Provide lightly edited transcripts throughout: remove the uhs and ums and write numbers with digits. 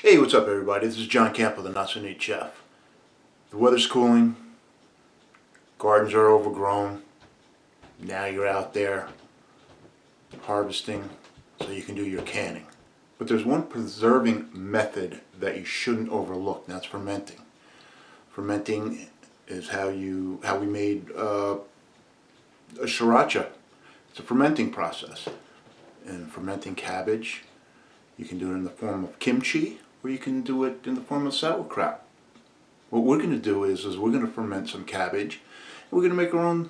Hey, what's up everybody? This is John Camp with the Not So Neat Chef. The weather's cooling, gardens are overgrown, now you're out there harvesting so you can do your canning. But there's one preserving method that you shouldn't overlook, and that's fermenting. Fermenting is how we made a sriracha. It's a fermenting process. And fermenting cabbage, you can do it in the form of kimchi, or you can do it in the form of sauerkraut. What we're going to do is we're going to ferment some cabbage, and we're going to make our own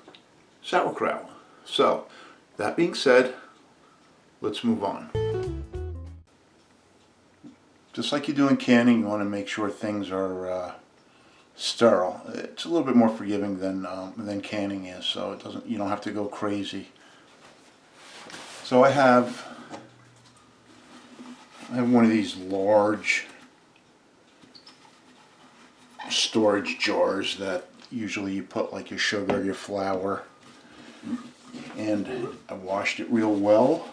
sauerkraut. So, that being said, let's move on. Just like you do in canning, you want to make sure things are sterile. It's a little bit more forgiving than canning is, so you don't have to go crazy. So I have one of these large storage jars that usually you put like your sugar, your flour, and I washed it real well,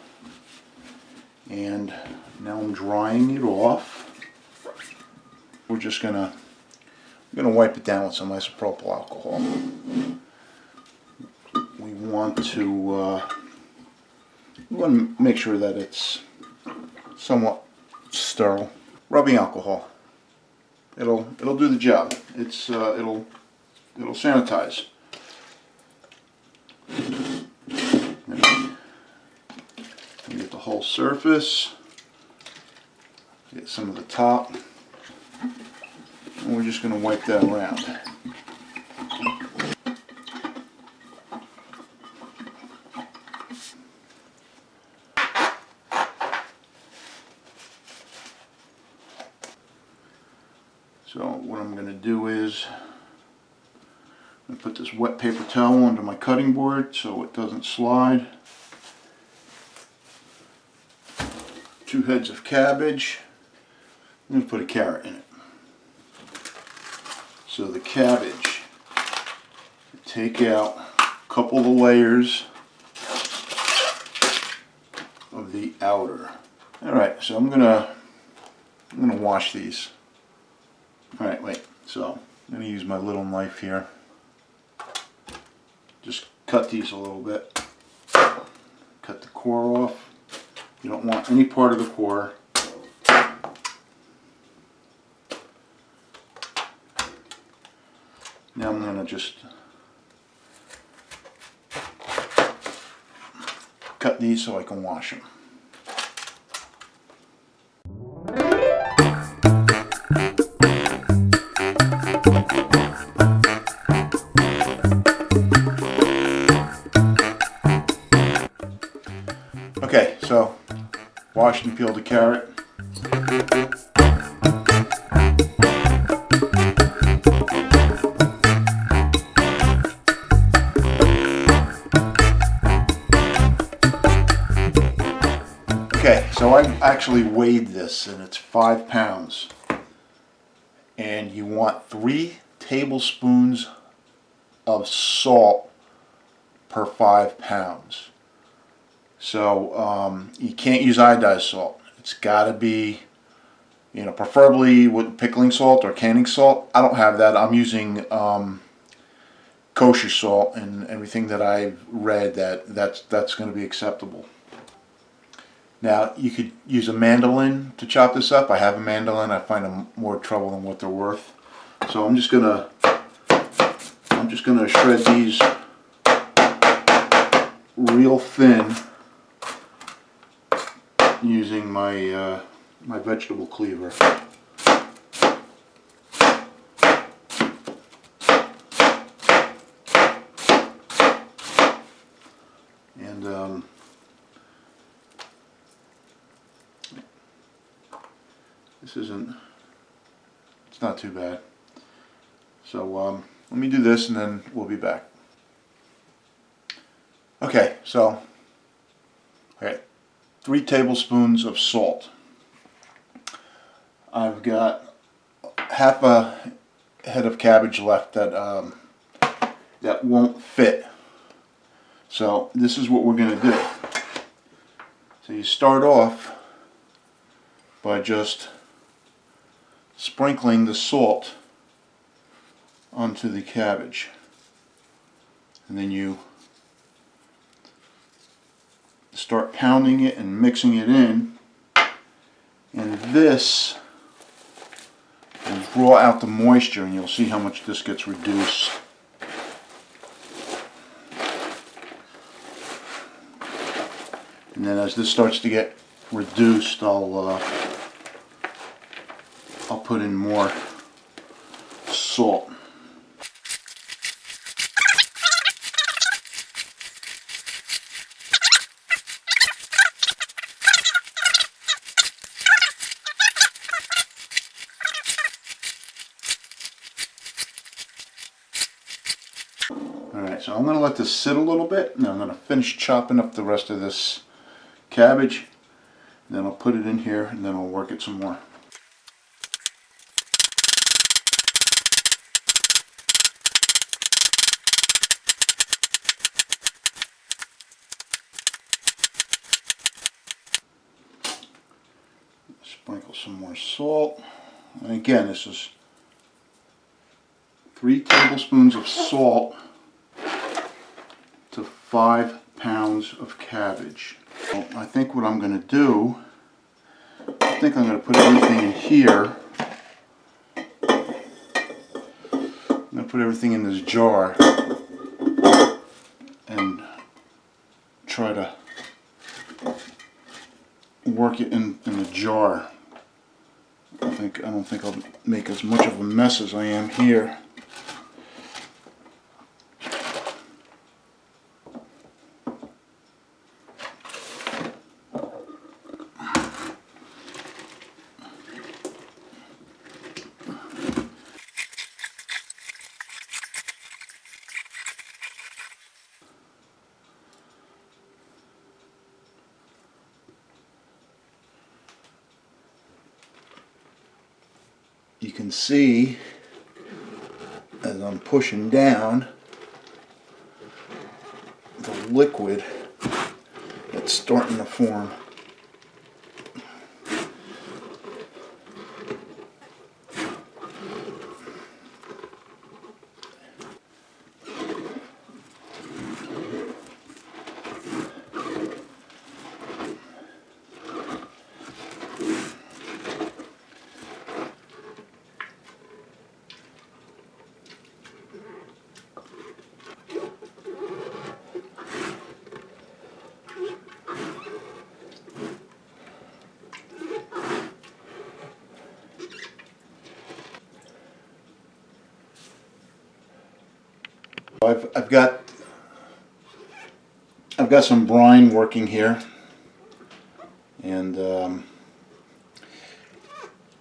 and now I'm drying it off. We're just gonna wipe it down with some isopropyl alcohol. We want to make sure that it's somewhat sterile. Rubbing alcohol. It'll do the job. It'll sanitize. You get the whole surface. Get some of the top. And we're just going to wipe that around. So what I'm going to do is I'm going to put this wet paper towel under my cutting board so it doesn't slide. 2 heads of cabbage. I'm going to put a carrot in it. So the cabbage, take out a couple of the layers of the outer. Alright, so I'm gonna wash these. Alright, wait. So I'm going to use my little knife here. Just cut these a little bit. Cut the core off. You don't want any part of the core. Now I'm going to just cut these so I can wash them. Okay, so washed and peeled the carrot. Okay, so I actually weighed this and it's 5 pounds. And you want 3 tablespoons of salt per 5 pounds. So you can't use iodized salt. It's got to be, preferably with pickling salt or canning salt. I don't have that. I'm using kosher salt, and everything that I've read that's going to be acceptable. Now you could use a mandolin to chop this up. I have a mandolin. I find them more trouble than what they're worth. So I'm just gonna shred these real thin using my my vegetable cleaver. And it's not too bad. So let me do this and then we'll be back. Okay, so 3 tablespoons of salt. I've got half a head of cabbage left that won't fit. So this is what we're going to do. So you start off by just sprinkling the salt onto the cabbage. And then you start pounding it and mixing it in. And this will draw out the moisture, and you'll see how much this gets reduced. And then as this starts to get reduced, I'll put in more salt. Alright, so I'm going to let this sit a little bit, and I'm going to finish chopping up the rest of this cabbage. Then I'll put it in here, and then I'll work it some more. Sprinkle some more salt. And again, this is 3 tablespoons of salt to 5 pounds of cabbage. So I think what I'm going to do, I think I'm going to put everything in here. I'm going to put everything in this jar and try to work it in the jar. I don't think I'll make as much of a mess as I am here. You can see as I'm pushing down the liquid that's starting to form. I've got some brine working here, and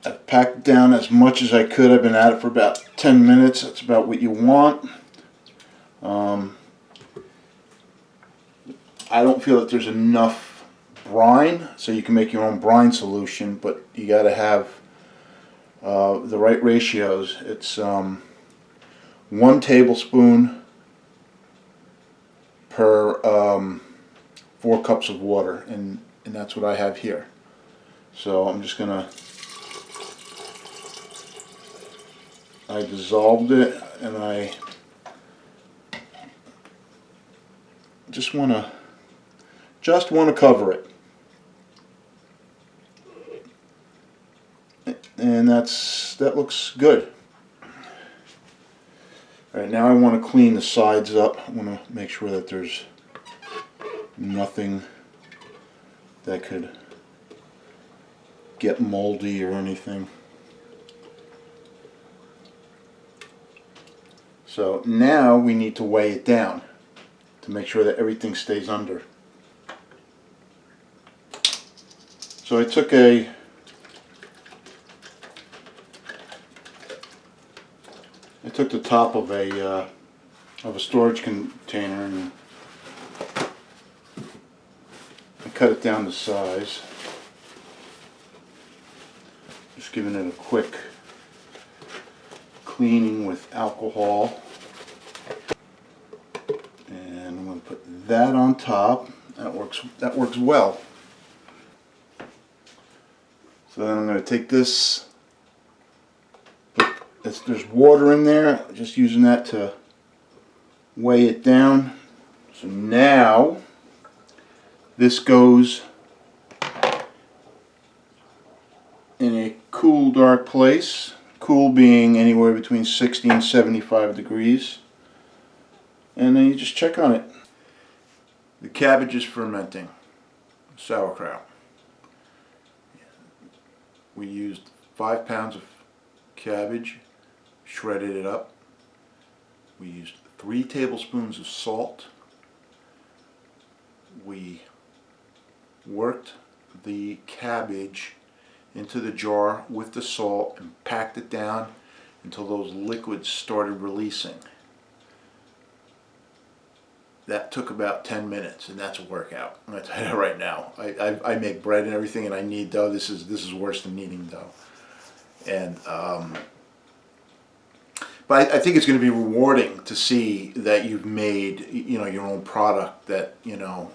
I've packed down as much as I could. I've been at it for about 10 minutes. That's about what you want. I don't feel that there's enough brine, so you can make your own brine solution, but you got to have the right ratios. It's 1 tablespoon per 4 cups of water, and that's what I have here. So I'm just gonna, I dissolved it, and I just want to cover it, and that looks good. Alright, now I want to clean the sides up. I want to make sure that there's nothing that could get moldy or anything. So now we need to weigh it down to make sure that everything stays under. So I took the top of a storage container, and I cut it down to size. Just giving it a quick cleaning with alcohol, and I'm going to put that on top. That works well. So then I'm going to take this there's water in there, just using that to weigh it down. So now this goes in a cool, dark place. Cool being anywhere between 60 and 75 degrees. And then you just check on it. The cabbage is fermenting. Sauerkraut. We used 5 pounds of cabbage, shredded it up. We used 3 tablespoons of salt. We worked the cabbage into the jar with the salt and packed it down until those liquids started releasing. That took about 10 minutes, and that's a workout. I'm going to tell you right now. I make bread and everything, and I knead dough. This is worse than kneading dough. And but I think it's going to be rewarding to see that you've made, you know, your own product that, you know,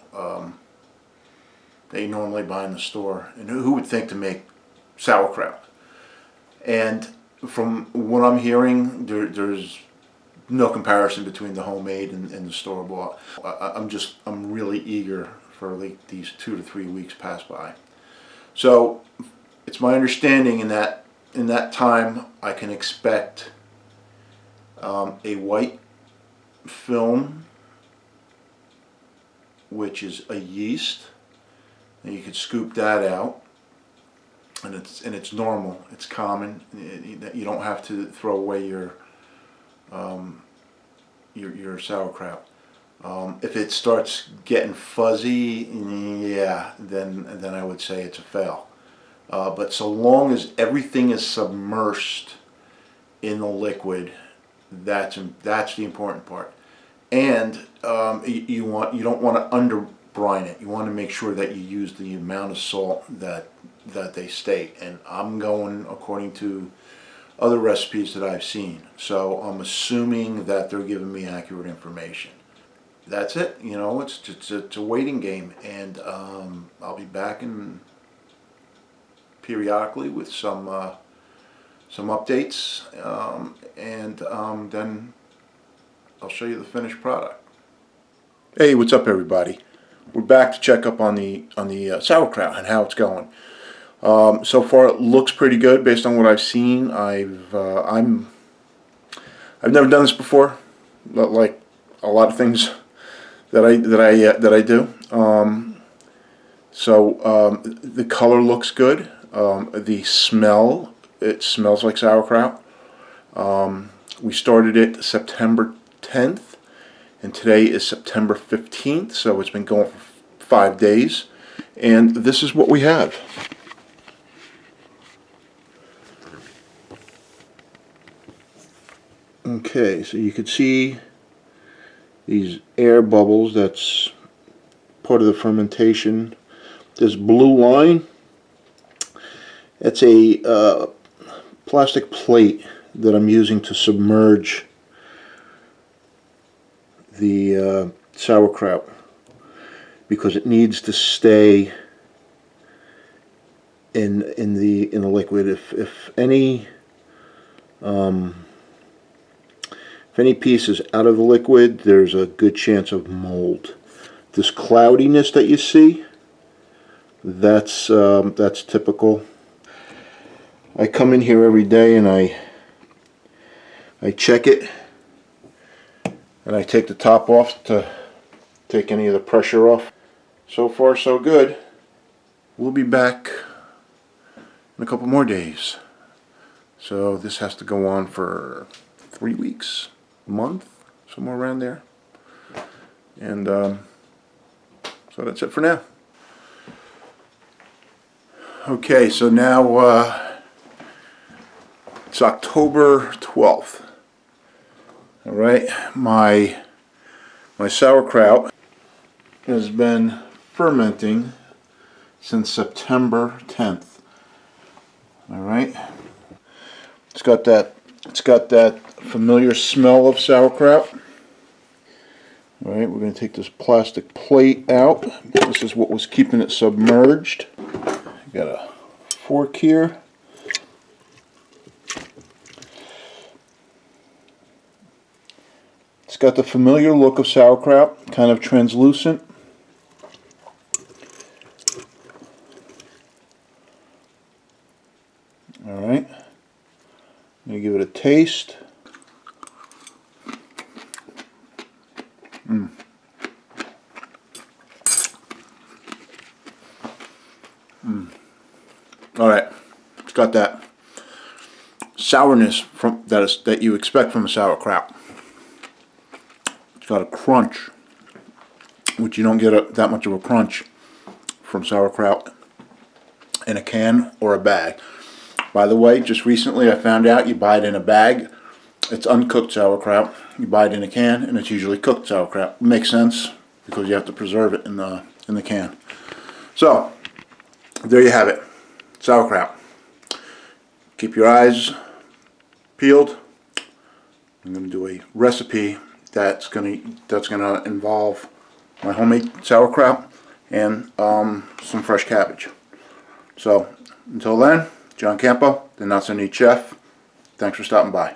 that you normally buy in the store. And who would think to make sauerkraut? And from what I'm hearing, there's no comparison between the homemade and the store bought. I'm really eager for like these 2 to 3 weeks pass by. So it's my understanding in that time I can expect a white film, which is a yeast, and you could scoop that out, and it's normal, it's common. You don't have to throw away your sauerkraut. If it starts getting fuzzy, yeah, then I would say it's a fail. But so long as everything is submersed in the liquid, that's the important part. And you don't want to underbrine it. You want to make sure that you use the amount of salt that they state. And I'm going according to other recipes that I've seen. So I'm assuming that they're giving me accurate information. That's it. You know, it's a waiting game, and I'll be back periodically with some updates, and then I'll show you the finished product. Hey, what's up, everybody? We're back to check up on the sauerkraut and how it's going. So far, it looks pretty good based on what I've seen. I've never done this before, like a lot of things that I do. So the color looks good. The smell, it smells like sauerkraut. We started it September 10th, and today is September 15th, so it's been going for 5 days, and this is what we have. Okay, so you can see these air bubbles. That's part of the fermentation. This blue line, it's a plastic plate that I'm using to submerge the sauerkraut, because it needs to stay in the liquid. If any piece is out of the liquid, there's a good chance of mold. This cloudiness that you see, that's typical. I come in here every day and I check it, and I take the top off to take any of the pressure off. So far, so good. We'll be back in a couple more days. So this has to go on for 3 weeks, a month, somewhere around there. And so that's it for now. Okay, so now it's October 12th. All right, my sauerkraut has been fermenting since September 10th. All right, it's got that familiar smell of sauerkraut. All right, we're going to take this plastic plate out. This is what was keeping it submerged. Got a fork here. It's got the familiar look of sauerkraut, kind of translucent. Alright, I'm going to give it a taste. Alright, it's got that sourness that you expect from a sauerkraut. It's got a crunch, which you don't get that much of a crunch from sauerkraut in a can or a bag. By the way, just recently I found out you buy it in a bag, it's uncooked sauerkraut. You buy it in a can, and it's usually cooked sauerkraut. It makes sense because you have to preserve it in the can. So there you have it, sauerkraut. Keep your eyes peeled. I'm going to do a recipe that's going to involve my homemade sauerkraut and some fresh cabbage. So until then, John Campo, the Not So Neat Chef. Thanks for stopping by.